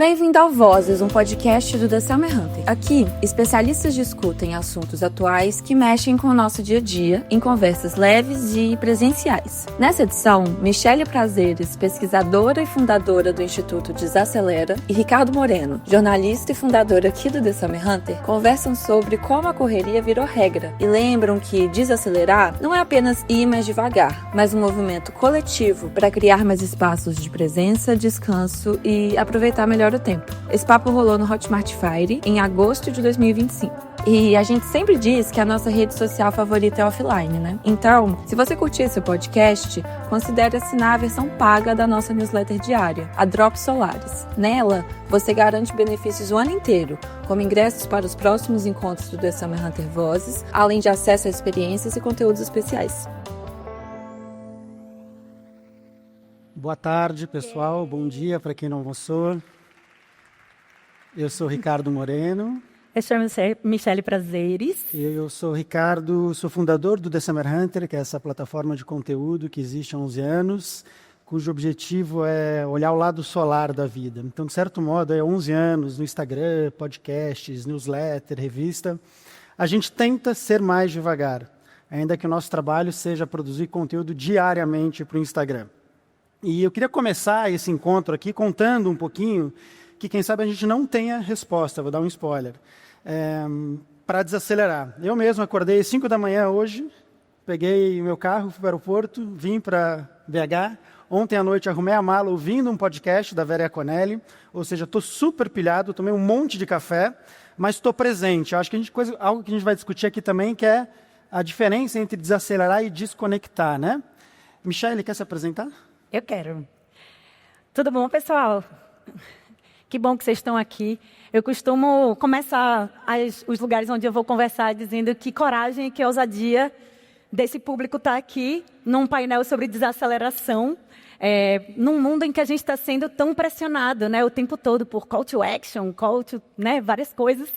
Bem-vindo ao Vozes, um podcast do The Summer Hunter. Aqui, especialistas discutem assuntos atuais que mexem com o nosso dia a dia, em conversas leves e presenciais. Nessa edição, Michele Prazeres, pesquisadora e fundadora do Instituto Desacelera, e Ricardo Moreno, jornalista e fundador aqui do The Summer Hunter, conversam sobre como a correria virou regra e lembram que desacelerar não é apenas ir mais devagar, mas um movimento coletivo para criar mais espaços de presença, descanso e aproveitar melhor o tempo. Esse papo rolou no Hotmart Fire em agosto de 2025. E a gente sempre diz que a nossa rede social favorita é offline, né? Então, se você curtir esse podcast, considere assinar a versão paga da nossa newsletter diária, a Drops Solares. Nela, você garante benefícios o ano inteiro, como ingressos para os próximos encontros do The Summer Hunter Vozes, além de acesso a experiências e conteúdos especiais. Boa tarde, pessoal. Bom dia para quem não almoçou. Eu sou Ricardo Moreno. Eu chamo Michele Prazeres. Eu sou Ricardo, sou fundador do The Summer Hunter, que é essa plataforma de conteúdo que existe há 11 anos, cujo objetivo é olhar o lado solar da vida. Então, de certo modo, há 11 anos, no Instagram, podcasts, newsletter, revista, a gente tenta ser mais devagar, ainda que o nosso trabalho seja produzir conteúdo diariamente para o Instagram. E eu queria começar esse encontro aqui contando um pouquinho que, quem sabe, a gente não tenha resposta, vou dar um spoiler, para desacelerar. Eu mesmo acordei às 5 da manhã hoje, peguei o meu carro, fui para o aeroporto, vim para BH. Ontem à noite arrumei a mala ouvindo um podcast da Vera Iaconelli, ou seja, estou super pilhado, tomei um monte de café, mas estou presente. Acho que algo que a gente vai discutir aqui também, que é a diferença entre desacelerar e desconectar, né? Michele, quer se apresentar? Eu quero. Tudo bom, pessoal? Que bom que vocês estão aqui. Eu costumo começar os lugares onde eu vou conversar dizendo que coragem e que ousadia desse público estar aqui num painel sobre desaceleração, num mundo em que a gente está sendo tão pressionado, né, o tempo todo por call to action, né, várias coisas,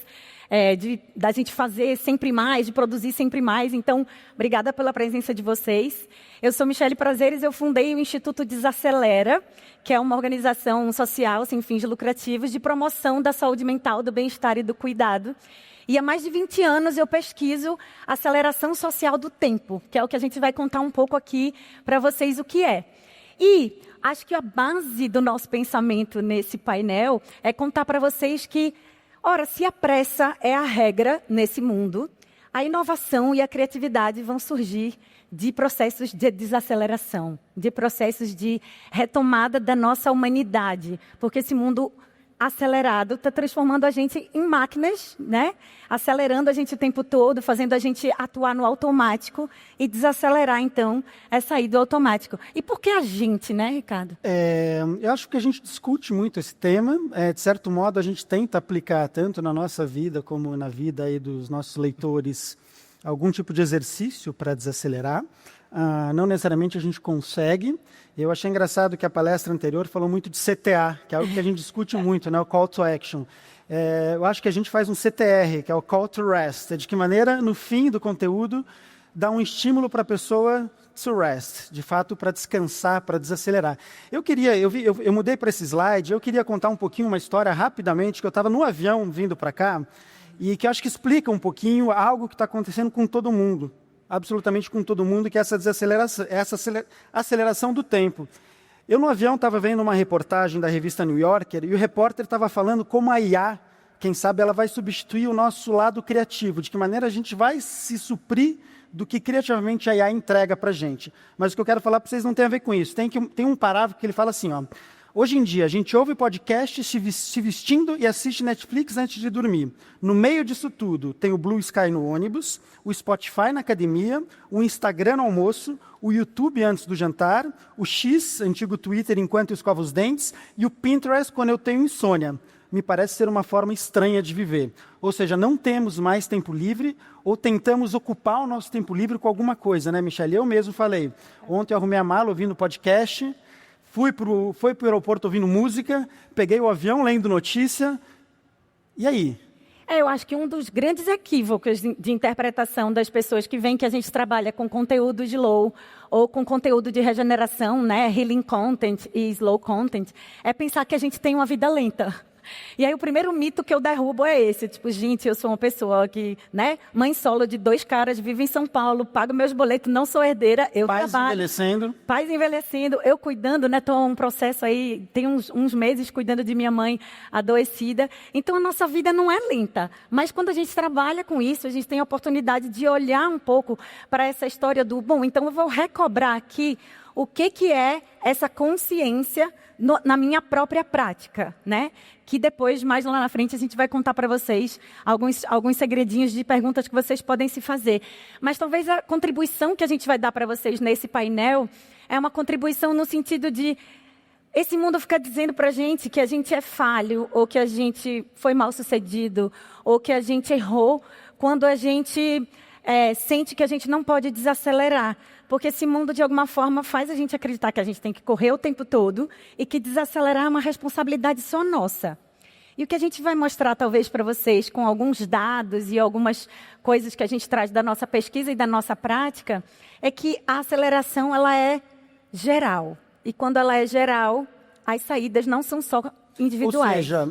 da gente fazer sempre mais, de produzir sempre mais. Então, obrigada pela presença de vocês. Eu sou Michele Prazeres, eu fundei o Instituto Desacelera, que é uma organização social sem fins lucrativos de promoção da saúde mental, do bem-estar e do cuidado. E há mais de 20 anos eu pesquiso aceleração social do tempo, que é o que a gente vai contar um pouco aqui para vocês o que é. E acho que a base do nosso pensamento nesse painel é contar para vocês que, ora, se a pressa é a regra nesse mundo, a inovação e a criatividade vão surgir de processos de desaceleração, de processos de retomada da nossa humanidade, porque esse mundo acelerado está transformando a gente em máquinas, né? Acelerando a gente o tempo todo, fazendo a gente atuar no automático, e desacelerar, então, é sair do automático. E por que a gente, né, Ricardo? Eu acho que a gente discute muito esse tema. De certo modo, a gente tenta aplicar, tanto na nossa vida como na vida aí dos nossos leitores, algum tipo de exercício para desacelerar. Não necessariamente a gente consegue. Eu achei engraçado que a palestra anterior falou muito de CTA, que é algo que a gente discute muito, né? O Call to Action. Eu acho que a gente faz um CTR, que é o Call to Rest. De que maneira, no fim do conteúdo, dá um estímulo para a pessoa to rest, de fato, para descansar, para desacelerar. Eu mudei para esse slide, eu queria contar um pouquinho uma história rapidamente, que eu estava no avião vindo para cá, e que acho que explica um pouquinho algo que está acontecendo com todo mundo, absolutamente com todo mundo, que é essa desaceleração, aceleração do tempo. Eu no avião estava vendo uma reportagem da revista New Yorker, e o repórter estava falando como a IA, quem sabe, ela vai substituir o nosso lado criativo, de que maneira a gente vai se suprir do que criativamente a IA entrega para a gente. Mas o que eu quero falar para vocês não tem a ver com isso. Tem um parágrafo que ele fala assim, ó: hoje em dia, a gente ouve podcast se vestindo e assiste Netflix antes de dormir. No meio disso tudo, tem o Blue Sky no ônibus, o Spotify na academia, o Instagram no almoço, o YouTube antes do jantar, o X, antigo Twitter, enquanto eu escovo os dentes, e o Pinterest quando eu tenho insônia. Me parece ser uma forma estranha de viver. Ou seja, não temos mais tempo livre, ou tentamos ocupar o nosso tempo livre com alguma coisa, né, Michele? Eu mesmo falei. Ontem eu arrumei a mala ouvindo podcast, fui para o aeroporto ouvindo música, peguei o avião lendo notícia. E aí? Eu acho que um dos grandes equívocos de interpretação das pessoas que veem que a gente trabalha com conteúdo de low ou com conteúdo de regeneração, né, healing content e slow content, é pensar que a gente tem uma vida lenta. E aí o primeiro mito que eu derrubo é esse, tipo, gente, eu sou uma pessoa que, né, mãe solo de 2 caras, vivo em São Paulo, pago meus boletos, não sou herdeira, eu trabalho. Pais envelhecendo, eu cuidando, né, estou um processo aí, tem uns meses cuidando de minha mãe adoecida. Então a nossa vida não é lenta, mas quando a gente trabalha com isso, a gente tem a oportunidade de olhar um pouco para essa história do, bom, então eu vou recobrar aqui o que é essa consciência na minha própria prática, né? Que depois, mais lá na frente, a gente vai contar para vocês alguns segredinhos de perguntas que vocês podem se fazer. Mas talvez a contribuição que a gente vai dar para vocês nesse painel é uma contribuição no sentido de esse mundo fica dizendo para a gente que a gente é falho, ou que a gente foi mal sucedido, ou que a gente errou, quando a gente sente que a gente não pode desacelerar. Porque esse mundo, de alguma forma, faz a gente acreditar que a gente tem que correr o tempo todo e que desacelerar é uma responsabilidade só nossa. E o que a gente vai mostrar, talvez, para vocês, com alguns dados e algumas coisas que a gente traz da nossa pesquisa e da nossa prática, é que a aceleração ela é geral. E quando ela é geral, as saídas não são só individuais. Ou seja,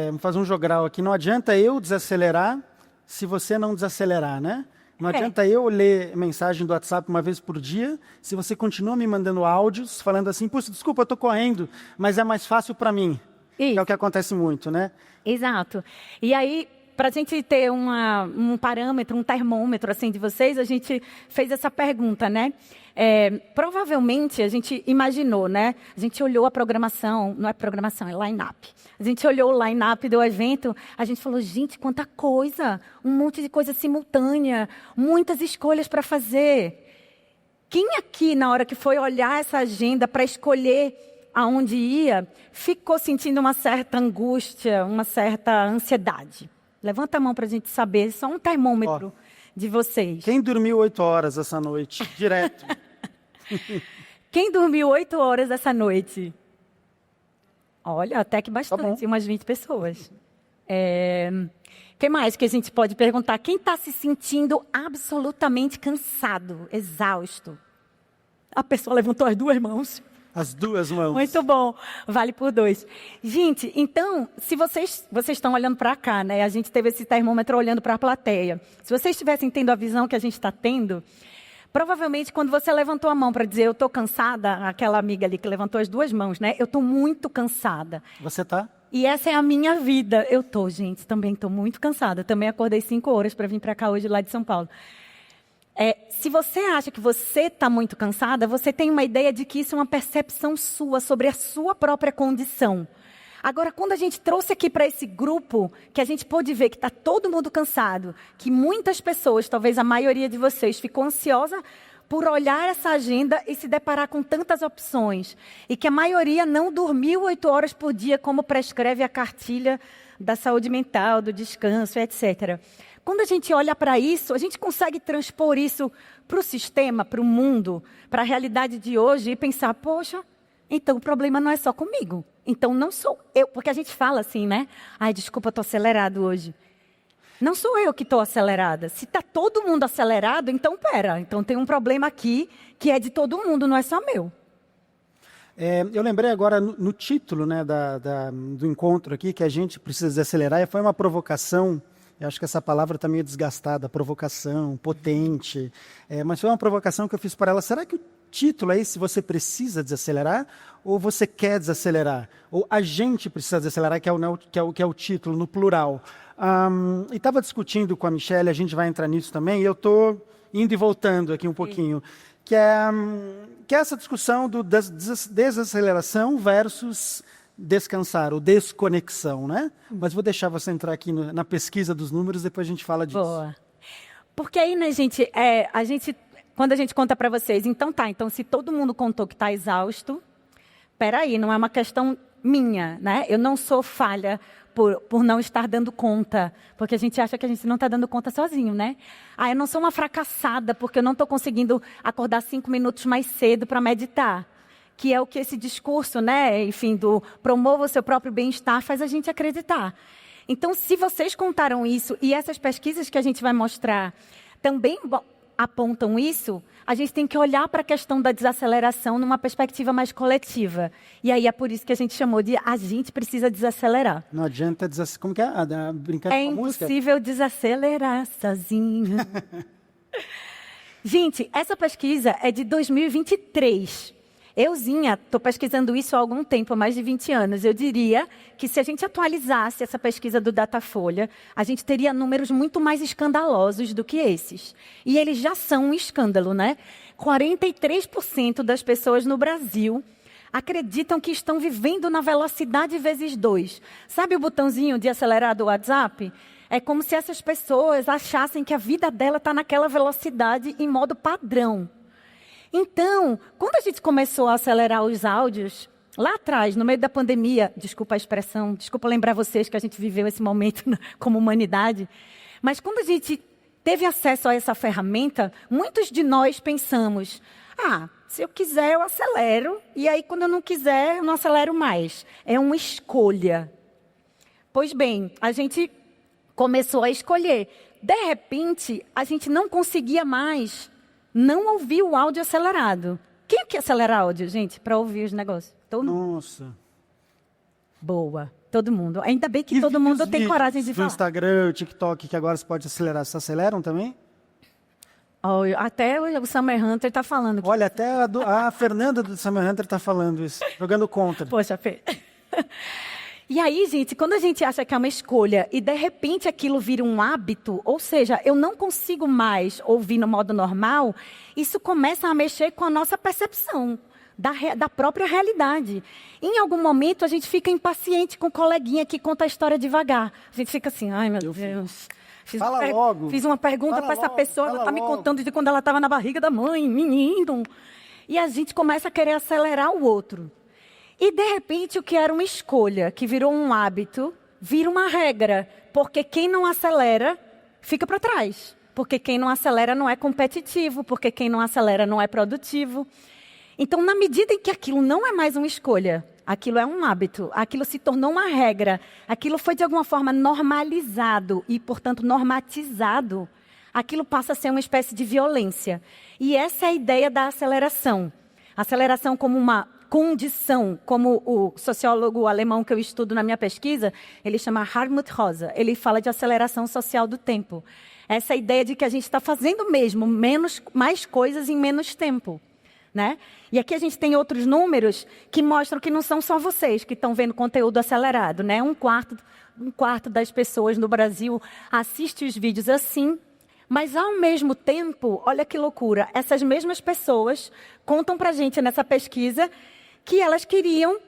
vamos fazer um jogral aqui, não adianta eu desacelerar se você não desacelerar, né? Não adianta eu ler mensagem do WhatsApp uma vez por dia, se você continua me mandando áudios, falando assim, puxa, desculpa, eu estou correndo, mas é mais fácil para mim. Isso. Que é o que acontece muito, né? Exato. E aí, para a gente ter um parâmetro, um termômetro assim de vocês, a gente fez essa pergunta, né? Provavelmente a gente imaginou, né? A gente olhou a programação, não é programação, é line-up. A gente olhou o line-up do evento, a gente falou, gente, quanta coisa! Um monte de coisa simultânea, muitas escolhas para fazer. Quem aqui, na hora que foi olhar essa agenda para escolher aonde ia, ficou sentindo uma certa angústia, uma certa ansiedade? Levanta a mão para a gente saber, só um termômetro de vocês. Quem dormiu 8 horas essa noite? Direto. Quem dormiu 8 horas essa noite? Olha, até que bastante, umas 20 pessoas. Que mais que a gente pode perguntar? Quem está se sentindo absolutamente cansado, exausto? A pessoa levantou as 2 mãos. As 2 mãos. Muito bom, vale por 2. Gente, então, se vocês estão olhando para cá, né? A gente teve esse termômetro olhando para a plateia. Se vocês estivessem tendo a visão que a gente está tendo, provavelmente quando você levantou a mão para dizer eu estou cansada, aquela amiga ali que levantou as 2 mãos, né? Eu estou muito cansada. Você está? E essa é a minha vida. Eu estou, gente, também estou muito cansada. Também acordei 5 horas para vir para cá hoje lá de São Paulo. Se você acha que você está muito cansada, você tem uma ideia de que isso é uma percepção sua sobre a sua própria condição. Agora, quando a gente trouxe aqui para esse grupo, que a gente pôde ver que está todo mundo cansado, que muitas pessoas, talvez a maioria de vocês, ficou ansiosa por olhar essa agenda e se deparar com tantas opções, e que a maioria não dormiu 8 horas por dia, como prescreve a cartilha da saúde mental, do descanso, etc. Quando a gente olha para isso, a gente consegue transpor isso para o sistema, para o mundo, para a realidade de hoje e pensar, poxa, então o problema não é só comigo. Então não sou eu, porque a gente fala assim, né? Ai, desculpa, estou acelerado hoje. Não sou eu que estou acelerada. Se está todo mundo acelerado, então então tem um problema aqui que é de todo mundo, não é só meu. Eu lembrei agora no título, né, do encontro aqui, que a gente precisa desacelerar, e foi uma provocação. Eu acho que essa palavra está meio desgastada, provocação, potente. Mas foi uma provocação que eu fiz para ela. Será que o título é esse, você precisa desacelerar? Ou você quer desacelerar? Ou a gente precisa desacelerar, que é o título, no plural. E estava discutindo com a Michelle, a gente vai entrar nisso também, e eu estou indo e voltando aqui um pouquinho. Que é essa discussão do desaceleração versus descansar, ou desconexão, né? Mas vou deixar você entrar aqui na pesquisa dos números, depois a gente fala disso. Boa. Porque aí, né, gente, quando a gente conta para vocês, então se todo mundo contou que está exausto, peraí, não é uma questão minha, né? Eu não sou falha por não estar dando conta, porque a gente acha que a gente não está dando conta sozinho, né? Eu não sou uma fracassada porque eu não estou conseguindo acordar 5 minutos mais cedo para meditar. Que é o que esse discurso, né, enfim, do promova o seu próprio bem-estar, faz a gente acreditar. Então, se vocês contaram isso, e essas pesquisas que a gente vai mostrar, também apontam isso, a gente tem que olhar para a questão da desaceleração numa perspectiva mais coletiva. E aí é por isso que a gente chamou de a gente precisa desacelerar. Não adianta desacelerar. Como que é? Brincando É com a música? impossível desacelerar sozinho. Gente, essa pesquisa é de 2023. Euzinha, estou pesquisando isso há algum tempo, há mais de 20 anos. Eu diria que se a gente atualizasse essa pesquisa do Datafolha, a gente teria números muito mais escandalosos do que esses. E eles já são um escândalo, né? 43% das pessoas no Brasil acreditam que estão vivendo na velocidade vezes 2. Sabe o botãozinho de acelerar do WhatsApp? É como se essas pessoas achassem que a vida dela está naquela velocidade em modo padrão. Então, quando a gente começou a acelerar os áudios, lá atrás, no meio da pandemia, desculpa a expressão, desculpa lembrar vocês que a gente viveu esse momento como humanidade, mas quando a gente teve acesso a essa ferramenta, muitos de nós pensamos, se eu quiser eu acelero, e aí quando eu não quiser eu não acelero mais. É uma escolha. Pois bem, a gente começou a escolher. De repente, a gente não conseguia mais não ouvir o áudio acelerado. Quem quer acelerar áudio, gente, para ouvir os negócios? Todo mundo? Nossa. Boa. Todo mundo. Ainda bem que todo mundo tem coragem de falar. No Instagram, o TikTok, que agora você pode acelerar. Vocês aceleram também? Oh, até o Summer Hunter está falando. Olha, até a Fernanda do Summer Hunter está falando isso, jogando contra. Poxa, Fê. E aí, gente, quando a gente acha que é uma escolha e de repente aquilo vira um hábito, ou seja, eu não consigo mais ouvir no modo normal, isso começa a mexer com a nossa percepção da própria realidade. Em algum momento a gente fica impaciente com o coleguinha que conta a história devagar. A gente fica assim, ai meu Deus. Fiz uma pergunta para essa pessoa, ela está me contando de quando ela estava na barriga da mãe, menino. E a gente começa a querer acelerar o outro. E, de repente, o que era uma escolha, que virou um hábito, vira uma regra. Porque quem não acelera, fica para trás. Porque quem não acelera não é competitivo. Porque quem não acelera não é produtivo. Então, na medida em que aquilo não é mais uma escolha, aquilo é um hábito, aquilo se tornou uma regra, aquilo foi, de alguma forma, normalizado e, portanto, normatizado, aquilo passa a ser uma espécie de violência. E essa é a ideia da aceleração. Aceleração como uma condição, como o sociólogo alemão que eu estudo na minha pesquisa, ele chama Hartmut Rosa, ele fala de aceleração social do tempo. Essa ideia de que a gente está fazendo mesmo mais coisas em menos tempo. Né? E aqui a gente tem outros números que mostram que não são só vocês que estão vendo conteúdo acelerado. Né? Um quarto das pessoas no Brasil assiste os vídeos assim. Mas, ao mesmo tempo, olha que loucura, essas mesmas pessoas contam para a gente nessa pesquisa que elas queriam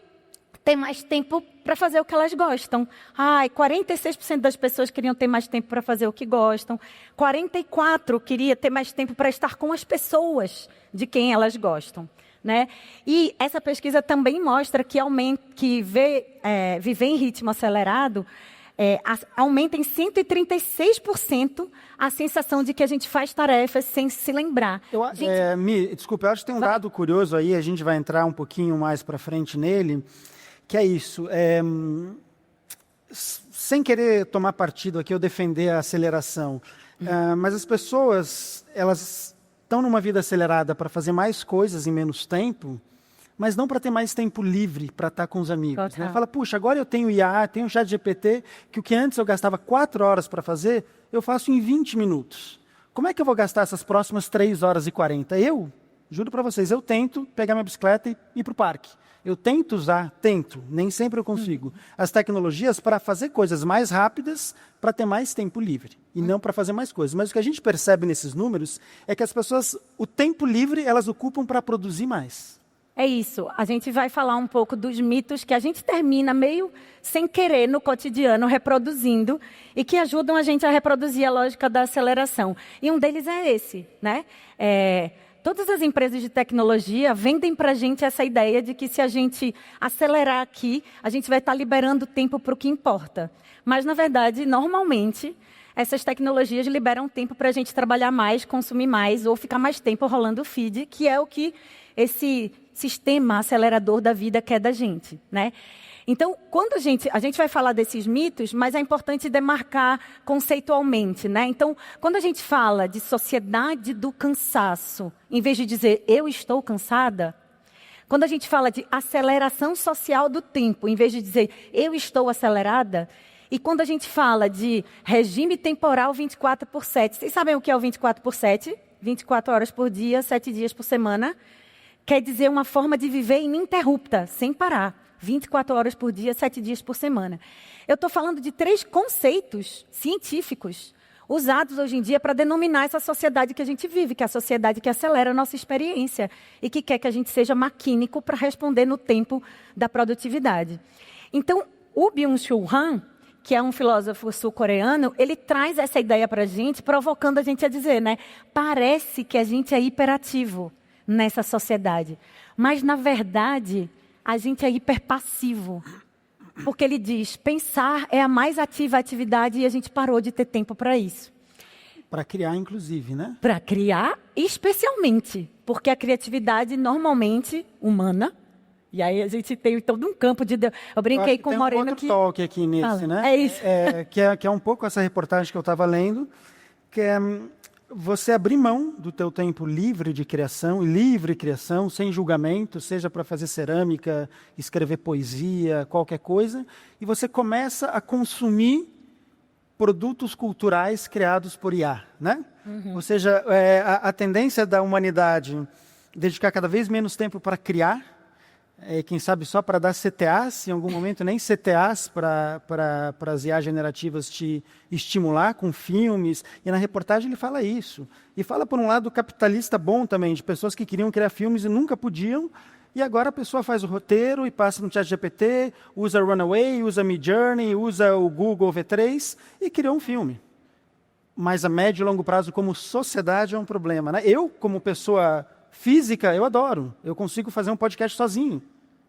ter mais tempo para fazer o que elas gostam. 46% das pessoas queriam ter mais tempo para fazer o que gostam. 44% queria ter mais tempo para estar com as pessoas de quem elas gostam. Né? E essa pesquisa também mostra que viver em ritmo acelerado aumenta em 136% a sensação de que a gente faz tarefas sem se lembrar. Desculpa, eu acho que tem um dado curioso aí, a gente vai entrar um pouquinho mais para frente nele, que é isso. Sem querer tomar partido aqui ou defender a aceleração, mas as pessoas, elas estão numa vida acelerada para fazer mais coisas em menos tempo, mas não para ter mais tempo livre para estar com os amigos. Né? Fala, puxa, agora eu tenho IA, tenho o ChatGPT, que o que antes eu gastava 4 horas para fazer, eu faço em 20 minutos. Como é que eu vou gastar essas próximas 3 horas e 40? Juro para vocês, eu tento pegar minha bicicleta e ir para o parque. Eu tento nem sempre eu consigo, as tecnologias para fazer coisas mais rápidas, para ter mais tempo livre, e não para fazer mais coisas. Mas o que a gente percebe nesses números é que as pessoas, o tempo livre, elas ocupam para produzir mais. É isso. A gente vai falar um pouco dos mitos que a gente termina meio sem querer no cotidiano reproduzindo e que ajudam a gente a reproduzir a lógica da aceleração. E um deles é esse, né? Todas as empresas de tecnologia vendem para a gente essa ideia de que se a gente acelerar aqui, a gente vai estar liberando tempo para o que importa. Mas, na verdade, normalmente, essas tecnologias liberam tempo para a gente trabalhar mais, consumir mais ou ficar mais tempo rolando o feed, que é o que esse sistema acelerador da vida quer da gente, né? Então, quando a gente vai falar desses mitos, mas é importante demarcar conceitualmente, né? Então, quando a gente fala de sociedade do cansaço, em vez de dizer eu estou cansada, quando a gente fala de aceleração social do tempo, em vez de dizer eu estou acelerada, e quando a gente fala de regime temporal 24/7, vocês sabem o que é o 24/7? 24 horas por dia, 7 dias por semana. Quer dizer uma forma de viver ininterrupta, sem parar. 24 horas por dia, 7 dias por semana. Eu estou falando de 3 conceitos científicos usados hoje em dia para denominar essa sociedade que a gente vive, que é a sociedade que acelera a nossa experiência e que quer que a gente seja maquínico para responder no tempo da produtividade. Então, o Byung-Chul Han, que é um filósofo sul-coreano, ele traz essa ideia para a gente, provocando a gente a dizer, né? Parece que a gente é hiperativo nessa sociedade, mas, na verdade, a gente é hiperpassivo. Porque ele diz, pensar é a mais ativa atividade e a gente parou de ter tempo para isso. Para criar, inclusive, né? Para criar, especialmente. Porque a criatividade, normalmente, humana. E aí a gente tem todo um campo de... Eu brinquei com o Moreno outro toque aqui nesse, Fala. né? É isso. Que é um pouco essa reportagem que eu estava lendo, que é você abrir mão do teu tempo livre de criação, livre criação, sem julgamento, seja para fazer cerâmica, escrever poesia, qualquer coisa, e você começa a consumir produtos culturais criados por IA, né? Ou seja, a tendência da humanidade dedicar cada vez menos tempo para criar, quem sabe só para dar CTAs, em algum momento nem CTAs para as IA generativas te estimular com filmes. E na reportagem ele fala isso. E fala, por um lado, capitalista bom também, de pessoas que queriam criar filmes e nunca podiam. E agora a pessoa faz o roteiro e passa no ChatGPT, usa Runaway, usa Midjourney, usa o Google V3 e criou um filme. Mas a médio e longo prazo, como sociedade, é um problema, né? Eu, como pessoa física, eu adoro. Eu consigo fazer um podcast sozinho.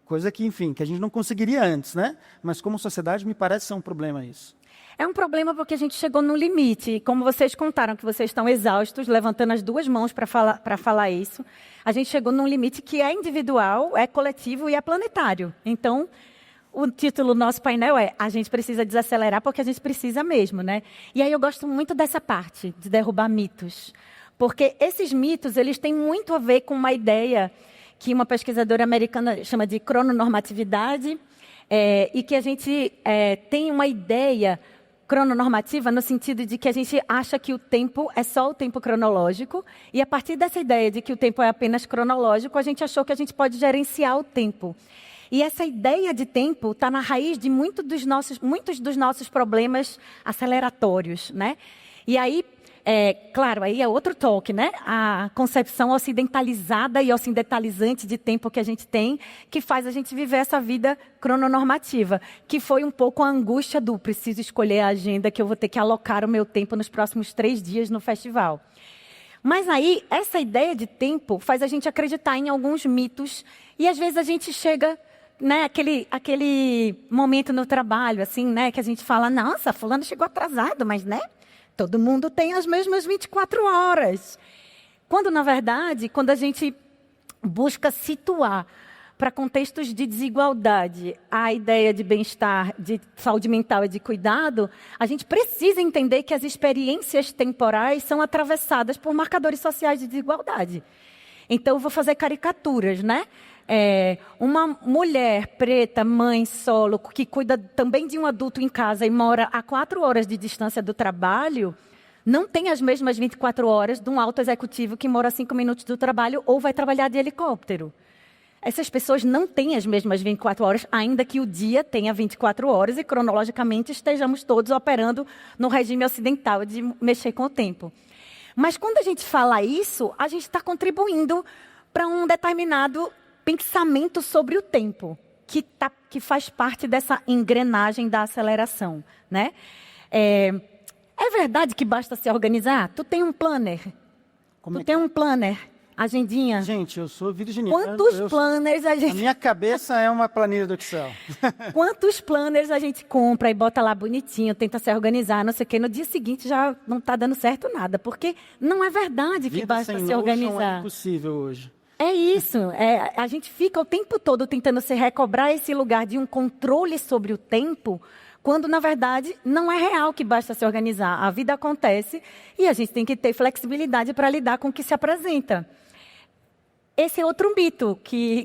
Coisa que, enfim, que a gente não conseguiria antes, né? Mas como sociedade, me parece ser um problema isso. É um problema porque a gente chegou no limite. E como vocês contaram que vocês estão exaustos, levantando as 2 mãos para falar isso, a gente chegou num limite que é individual, é coletivo e é planetário. Então, o título do nosso painel é A gente precisa desacelerar porque a gente precisa mesmo, né? E aí eu gosto muito dessa parte, de derrubar mitos. Porque esses mitos, eles têm muito a ver com uma ideia que uma pesquisadora americana chama de crononormatividade, e que a gente tem uma ideia crononormativa no sentido de que a gente acha que o tempo é só o tempo cronológico, e a partir dessa ideia de que o tempo é apenas cronológico, a gente achou que a gente pode gerenciar o tempo. E essa ideia de tempo está na raiz de muitos dos nossos problemas aceleratórios, né? E aí, claro, aí é outro toque, né? A concepção ocidentalizada e ocidentalizante de tempo que a gente tem, que faz a gente viver essa vida crononormativa, que foi um pouco a angústia do preciso escolher a agenda que eu vou ter que alocar o meu tempo nos próximos 3 dias no festival. Mas aí, essa ideia de tempo faz a gente acreditar em alguns mitos e às vezes a gente chega, né, aquele momento no trabalho, assim, né, que a gente fala, nossa, fulano chegou atrasado, mas, né? Todo mundo tem as mesmas 24 horas. Quando, na verdade, quando a gente busca situar para contextos de desigualdade a ideia de bem-estar, de saúde mental e de cuidado, a gente precisa entender que as experiências temporais são atravessadas por marcadores sociais de desigualdade. Então, eu vou fazer caricaturas, né? Uma mulher preta, mãe, solo, que cuida também de um adulto em casa e mora a 4 horas de distância do trabalho, não tem as mesmas 24 horas de um alto executivo que mora a 5 minutos do trabalho ou vai trabalhar de helicóptero. Essas pessoas não têm as mesmas 24 horas, ainda que o dia tenha 24 horas e, cronologicamente, estejamos todos operando no regime ocidental de mexer com o tempo. Mas, quando a gente fala isso, a gente está contribuindo para um determinado pensamento sobre o tempo, que faz parte dessa engrenagem da aceleração, né? É verdade que basta se organizar? Tu tem um planner? Tem um planner? Agendinha? Gente, eu sou virginiano. Quantos planners a gente... A minha cabeça é uma planilha do Excel. Quantos planners a gente compra e bota lá bonitinho, tenta se organizar, não sei o quê. No dia seguinte já não está dando certo nada, porque não é verdade que basta se organizar. É impossível hoje. É isso. A gente fica o tempo todo tentando se recobrar esse lugar de um controle sobre o tempo, quando, na verdade, não é real que basta se organizar. A vida acontece e a gente tem que ter flexibilidade para lidar com o que se apresenta. Esse é outro mito que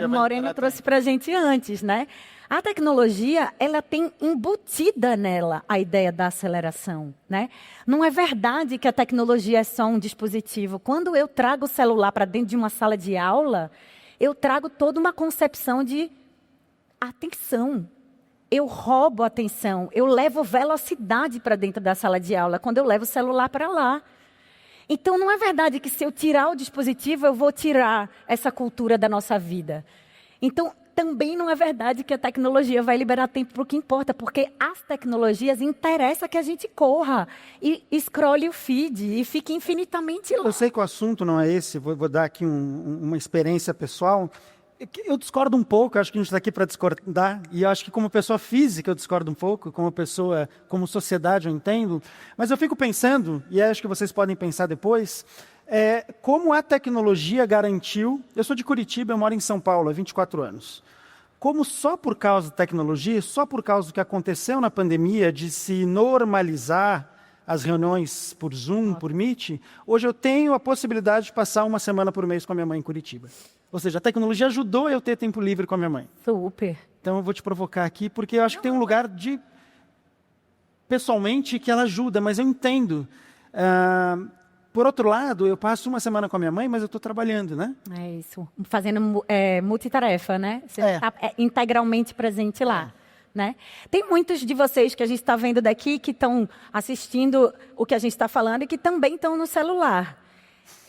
Moreno trouxe para a gente antes, né? A tecnologia, ela tem embutida nela a ideia da aceleração, né? Não é verdade que a tecnologia é só um dispositivo. Quando eu trago o celular para dentro de uma sala de aula, eu trago toda uma concepção de atenção. Eu roubo a atenção, eu levo velocidade para dentro da sala de aula, quando eu levo o celular para lá. Então, não é verdade que se eu tirar o dispositivo, eu vou tirar essa cultura da nossa vida. Então, também não é verdade que a tecnologia vai liberar tempo para o que importa, porque as tecnologias interessa que a gente corra e escrole o feed e fique infinitamente lá. Eu sei que o assunto não é esse, vou dar aqui uma experiência pessoal. Eu discordo um pouco, acho que a gente está aqui para discordar, e eu acho que como pessoa física eu discordo um pouco, como sociedade eu entendo, mas eu fico pensando, e acho que vocês podem pensar depois, como a tecnologia garantiu, eu sou de Curitiba, eu moro em São Paulo há 24 anos, como só por causa da tecnologia, só por causa do que aconteceu na pandemia, de se normalizar as reuniões por Zoom, por Meet, hoje eu tenho a possibilidade de passar uma semana por mês com a minha mãe em Curitiba. Ou seja, a tecnologia ajudou eu ter tempo livre com a minha mãe. Super. Então eu vou te provocar aqui, porque eu acho que tem um lugar pessoalmente, que ela ajuda, mas eu entendo. Por outro lado, eu passo uma semana com a minha mãe, mas eu estou trabalhando, né? É isso. Fazendo multitarefa, né? Você está integralmente presente lá. Né? Tem muitos de vocês que a gente está vendo daqui que estão assistindo o que a gente está falando e que também estão no celular.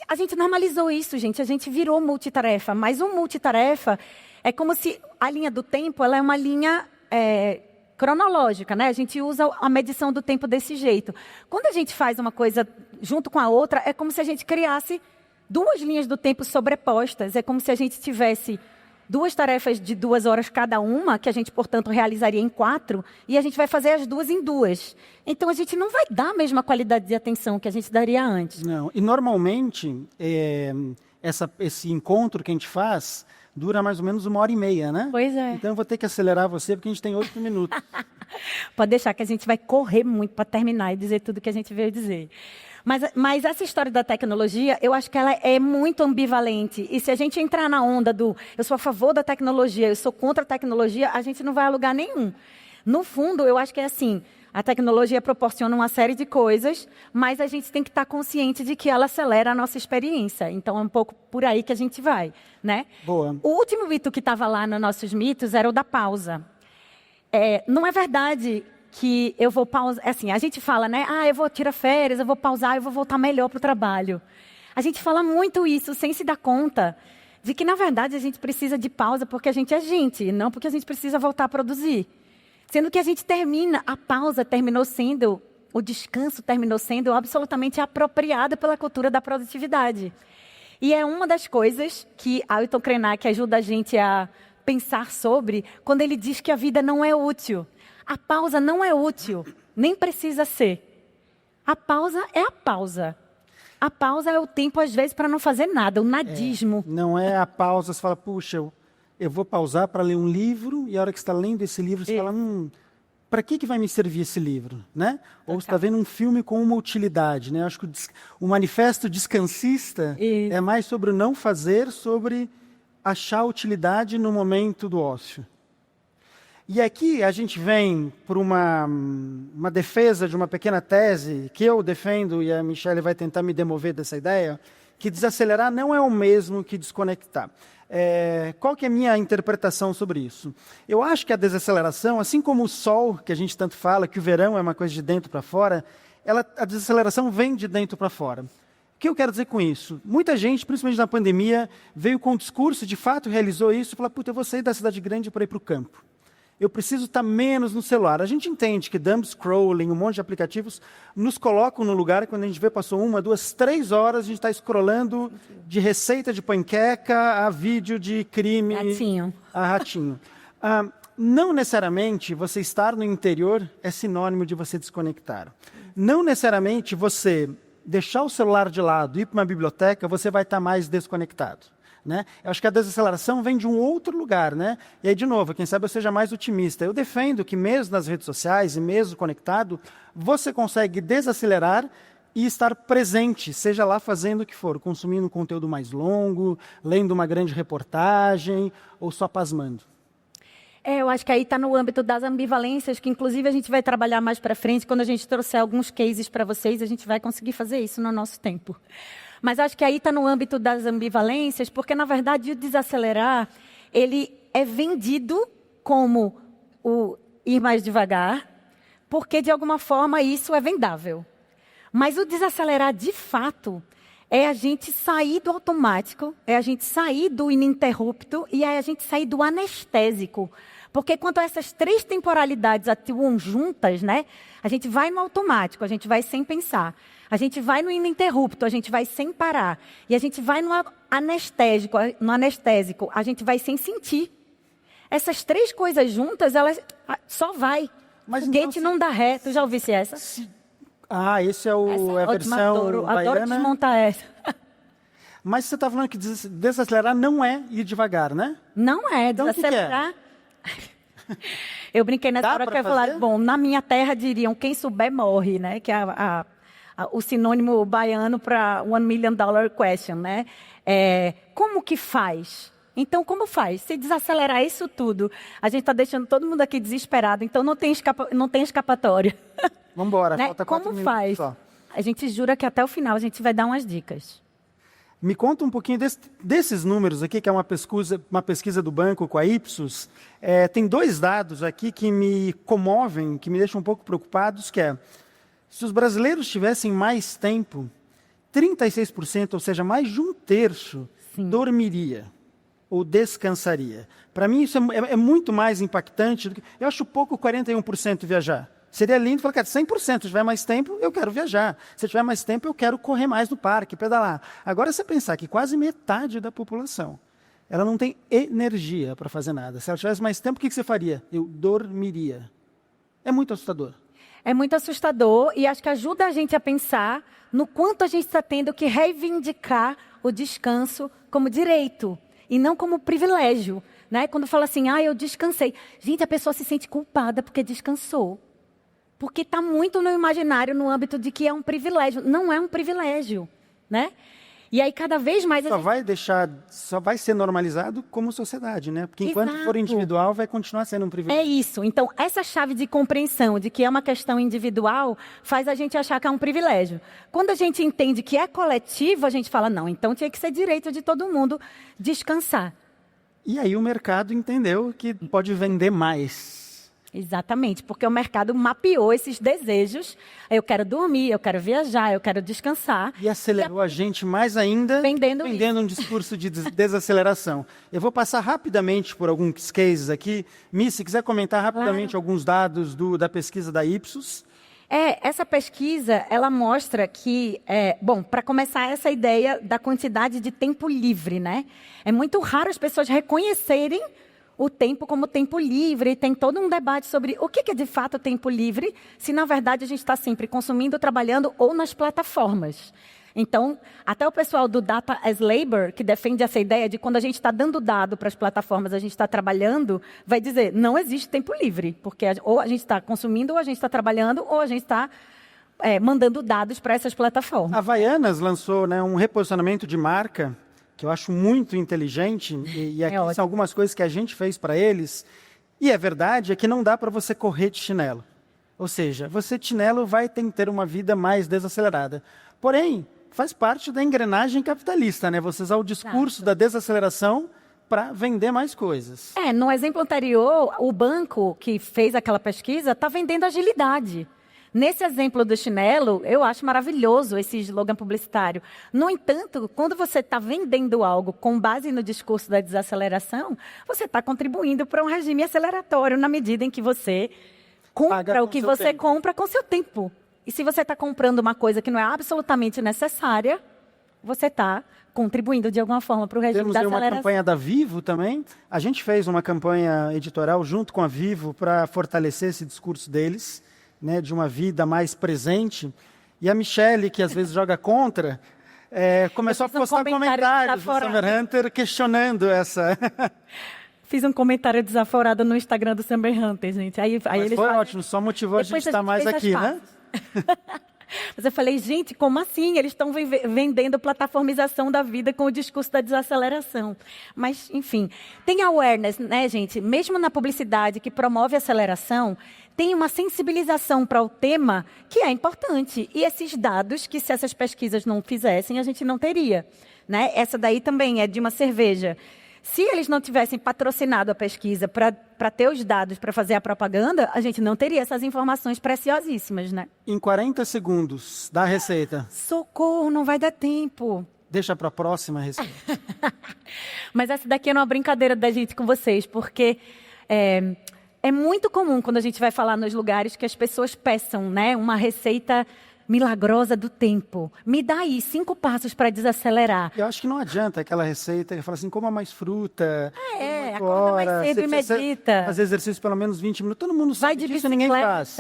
A gente normalizou isso, gente. A gente virou multitarefa. Mas um multitarefa é como se a linha do tempo ela é uma linha cronológica, né? A gente usa a medição do tempo desse jeito. Quando a gente faz uma coisa junto com a outra, é como se a gente criasse duas linhas do tempo sobrepostas. É como se a gente tivesse duas tarefas de 2 horas cada uma, que a gente, portanto, realizaria em 4, e a gente vai fazer as duas em 2. Então, a gente não vai dar a mesma qualidade de atenção que a gente daria antes. Não, e normalmente, esse encontro que a gente faz dura mais ou menos 1h30, né? Pois é. Então, eu vou ter que acelerar você, porque a gente tem 8 minutos. Pode deixar que a gente vai correr muito para terminar e dizer tudo que a gente veio dizer. Mas essa história da tecnologia, eu acho que ela é muito ambivalente. E se a gente entrar na onda do eu sou a favor da tecnologia, eu sou contra a tecnologia, a gente não vai a lugar nenhum. No fundo, eu acho que é assim, a tecnologia proporciona uma série de coisas, mas a gente tem que estar consciente de que ela acelera a nossa experiência. Então, é um pouco por aí que a gente vai, né? Boa. O último mito que estava lá nos nossos mitos era o da pausa. Não é verdade que eu vou pausar, assim, a gente fala, né? Eu vou tirar férias, eu vou pausar, eu vou voltar melhor para o trabalho. A gente fala muito isso sem se dar conta de que, na verdade, a gente precisa de pausa porque a gente é gente, não porque a gente precisa voltar a produzir. Sendo que a gente a pausa terminou sendo, o descanso terminou sendo absolutamente apropriado pela cultura da produtividade. E é uma das coisas que Ailton Krenak ajuda a gente a pensar sobre quando ele diz que a vida não é útil. A pausa não é útil, nem precisa ser. A pausa é a pausa. A pausa é o tempo, às vezes, para não fazer nada, o nadismo. Não é a pausa, você fala, puxa, eu vou pausar para ler um livro, e a hora que você está lendo esse livro, você fala, para que vai me servir esse livro? Né? Ou você está vendo um filme com uma utilidade. Né? Eu acho que o manifesto descansista é mais sobre o não fazer, sobre achar utilidade no momento do ócio. E aqui a gente vem por uma defesa de uma pequena tese que eu defendo, e a Michelle vai tentar me demover dessa ideia, que desacelerar não é o mesmo que desconectar. Qual que é a minha interpretação sobre isso? Eu acho que a desaceleração, assim como o sol, que a gente tanto fala, que o verão é uma coisa de dentro para fora, a desaceleração vem de dentro para fora. O que eu quero dizer com isso? Muita gente, principalmente na pandemia, veio com o discurso, de fato realizou isso, e falou, eu vou sair da cidade grande para ir para o campo. Eu preciso estar menos no celular. A gente entende que dumb scrolling, um monte de aplicativos, nos colocam no lugar, quando a gente vê, passou 1, 2, 3 horas, a gente está scrollando de receita de panqueca a vídeo de crime. Ratinho. A ratinho. Não necessariamente você estar no interior é sinônimo de você desconectar. Não necessariamente você deixar o celular de lado e ir para uma biblioteca, você vai estar mais desconectado. né? Eu acho que a desaceleração vem de um outro lugar, né? E aí, de novo, quem sabe eu seja mais otimista. Eu defendo que mesmo nas redes sociais e mesmo conectado, você consegue desacelerar e estar presente, seja lá fazendo o que for, consumindo um conteúdo mais longo, lendo uma grande reportagem ou só pasmando. Eu acho que aí está no âmbito das ambivalências, que inclusive a gente vai trabalhar mais para frente. Quando a gente trouxer alguns cases para vocês, a gente vai conseguir fazer isso no nosso tempo. Mas acho que aí está no âmbito das ambivalências, porque, na verdade, o desacelerar, ele é vendido como o ir mais devagar, porque, de alguma forma, isso é vendável. Mas o desacelerar, de fato, é a gente sair do automático, é a gente sair do ininterrupto e é a gente sair do anestésico. Porque quando essas 3 temporalidades atuam juntas, né, a gente vai no automático, a gente vai sem pensar. A gente vai no ininterrupto, a gente vai sem parar. E a gente vai no anestésico, a gente vai sem sentir. Essas 3 coisas juntas, elas só vai. Mas foguete então, não dá ré. Tu já ouvisse essa? Esse é a versão baiana. Adoro desmontar essa. Mas você está falando que desacelerar não é ir devagar, né? Não é, Então, desacelerar. O que Eu brinquei nessa Dá hora pra que eu ia falar, fazer? bom, na minha terra diriam, quem souber morre, né? Que é o sinônimo baiano para $1 million question, né? Como que faz? Então, como faz? Se desacelerar isso tudo, a gente está deixando todo mundo aqui desesperado, então não tem escapatória. Vamos embora, Né? falta 4 Como minutos faz? só. A gente jura que até o final a gente vai dar umas dicas. Me conta um pouquinho desses números aqui, que é uma pesquisa do banco com a Ipsos. Tem 2 dados aqui que me comovem, que me deixam um pouco preocupados, que é, se os brasileiros tivessem mais tempo, 36%, ou seja, mais de 1/3, dormiria ou descansaria. Para mim, isso é muito mais impactante do que... Eu acho pouco 41% viajar. Seria lindo falar, cara, 100%, se tiver mais tempo, eu quero viajar. Se tiver mais tempo, eu quero correr mais no parque, pedalar. Agora, você pensar que quase metade da população, ela não tem energia para fazer nada. Se ela tivesse mais tempo, o que você faria? Eu dormiria. É muito assustador. É muito assustador e acho que ajuda a gente a pensar no quanto a gente está tendo que reivindicar o descanso como direito e não como privilégio. Né? Quando fala assim, eu descansei. Gente, a pessoa se sente culpada porque descansou. Porque está muito no imaginário, no âmbito de que é um privilégio. Não é um privilégio, né? E aí, cada vez mais... Só vai ser normalizado como sociedade, né? Porque enquanto Exato. for individual, vai continuar sendo um privilégio. É isso. Então, essa chave de compreensão de que é uma questão individual faz a gente achar que é um privilégio. Quando a gente entende que é coletivo, a gente fala, não, então tinha que ser direito de todo mundo descansar. E aí o mercado entendeu que pode vender mais. Exatamente, porque o mercado mapeou esses desejos. Eu quero dormir, eu quero viajar, eu quero descansar. E acelerou a gente mais ainda Vendendo um discurso de desaceleração. Eu vou passar rapidamente por alguns cases aqui. Miss, se quiser comentar rapidamente alguns dados da pesquisa da Ipsos. Essa pesquisa, ela mostra que, para começar, essa ideia da quantidade de tempo livre, né? É muito raro as pessoas reconhecerem o tempo como tempo livre, e tem todo um debate sobre o que é de fato tempo livre, se na verdade a gente está sempre consumindo, trabalhando ou nas plataformas. Então, até o pessoal do Data as Labor, que defende essa ideia de quando a gente está dando dado para as plataformas, a gente está trabalhando, vai dizer, não existe tempo livre, porque ou a gente está consumindo, ou a gente está trabalhando, ou a gente está mandando dados para essas plataformas. A Havaianas lançou, né, um reposicionamento de marca, que eu acho muito inteligente, e aqui são algumas coisas que a gente fez para eles, e a verdade é que não dá para você correr de chinelo. Ou seja, você de chinelo vai ter uma vida mais desacelerada. Porém, faz parte da engrenagem capitalista, né? Você usar o discurso da desaceleração para vender mais coisas. No exemplo anterior, o banco que fez aquela pesquisa está vendendo agilidade. Nesse exemplo do chinelo, eu acho maravilhoso esse slogan publicitário. No entanto, quando você está vendendo algo com base no discurso da desaceleração, você está contribuindo para um regime aceleratório na medida em que você compra o que você compra com seu tempo. E se você está comprando uma coisa que não é absolutamente necessária, você está contribuindo de alguma forma para o regime da aceleração. Temos uma campanha da Vivo também. A gente fez uma campanha editorial junto com a Vivo para fortalecer esse discurso deles, né, de uma vida mais presente. E a Michelle, que às vezes joga contra, começou a postar comentários do Summer Hunter questionando essa... Fiz um comentário desaforado no Instagram do Summer Hunter, gente. Mas eles foi ótimo, só motivou a gente estar mais aqui, né? Mas eu falei, gente, como assim? Eles estão vendendo plataformização da vida com o discurso da desaceleração. Mas, enfim, tem awareness, né, gente? Mesmo na publicidade que promove a aceleração, tem uma sensibilização para o tema que é importante. E esses dados, que se essas pesquisas não fizessem, a gente não teria, né? Essa daí também é de uma cerveja. Se eles não tivessem patrocinado a pesquisa para ter os dados para fazer a propaganda, a gente não teria essas informações preciosíssimas, né? Em 40 segundos, dá a receita. Socorro, não vai dar tempo. Deixa para a próxima receita. Mas essa daqui é uma brincadeira da gente com vocês, porque é muito comum quando a gente vai falar nos lugares que as pessoas peçam, né, uma receita milagrosa do tempo. Me dá aí 5 passos para desacelerar. Eu acho que não adianta aquela receita que fala assim, coma mais fruta. Acorda mais cedo e medita. Fazer exercício pelo menos 20 minutos. Todo mundo vai sabe de disso, bicicleta, ninguém faz.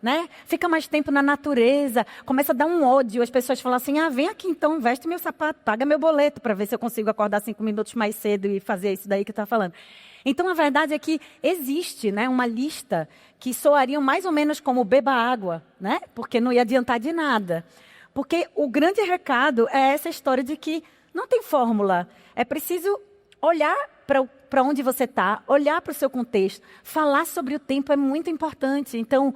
Né? Fica mais tempo na natureza. Começa a dar um ódio. As pessoas falam assim, vem aqui então, veste meu sapato, paga meu boleto para ver se eu consigo acordar 5 minutos mais cedo e fazer isso daí que está falando. Então, a verdade é que existe, né, uma lista que soaria mais ou menos como beba água, né? Porque não ia adiantar de nada. Porque o grande recado é essa história de que não tem fórmula. É preciso olhar para onde você está, olhar para o seu contexto. Falar sobre o tempo é muito importante. Então,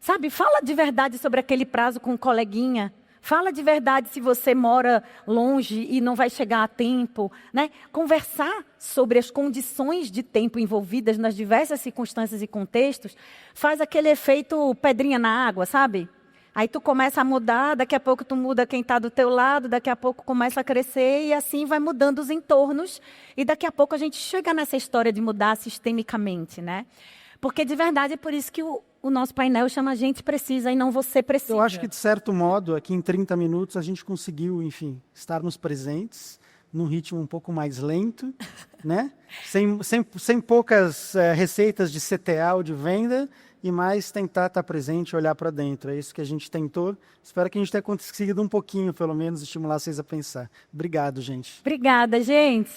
sabe, fala de verdade sobre aquele prazo com um coleguinha. Fala de verdade se você mora longe e não vai chegar a tempo, né? Conversar sobre as condições de tempo envolvidas nas diversas circunstâncias e contextos faz aquele efeito pedrinha na água, sabe? Aí tu começa a mudar, daqui a pouco tu muda quem está do teu lado, daqui a pouco começa a crescer e assim vai mudando os entornos e daqui a pouco a gente chega nessa história de mudar sistemicamente, né? Porque de verdade é por isso que o nosso painel chama a gente precisa e não você precisa. Eu acho que, de certo modo, aqui em 30 minutos, a gente conseguiu, enfim, estarmos presentes num ritmo um pouco mais lento, né? Sem poucas receitas de CTA ou de venda e mais tentar estar presente e olhar para dentro. É isso que a gente tentou. Espero que a gente tenha conseguido um pouquinho, pelo menos, estimular vocês a pensar. Obrigado, gente. Obrigada, gente.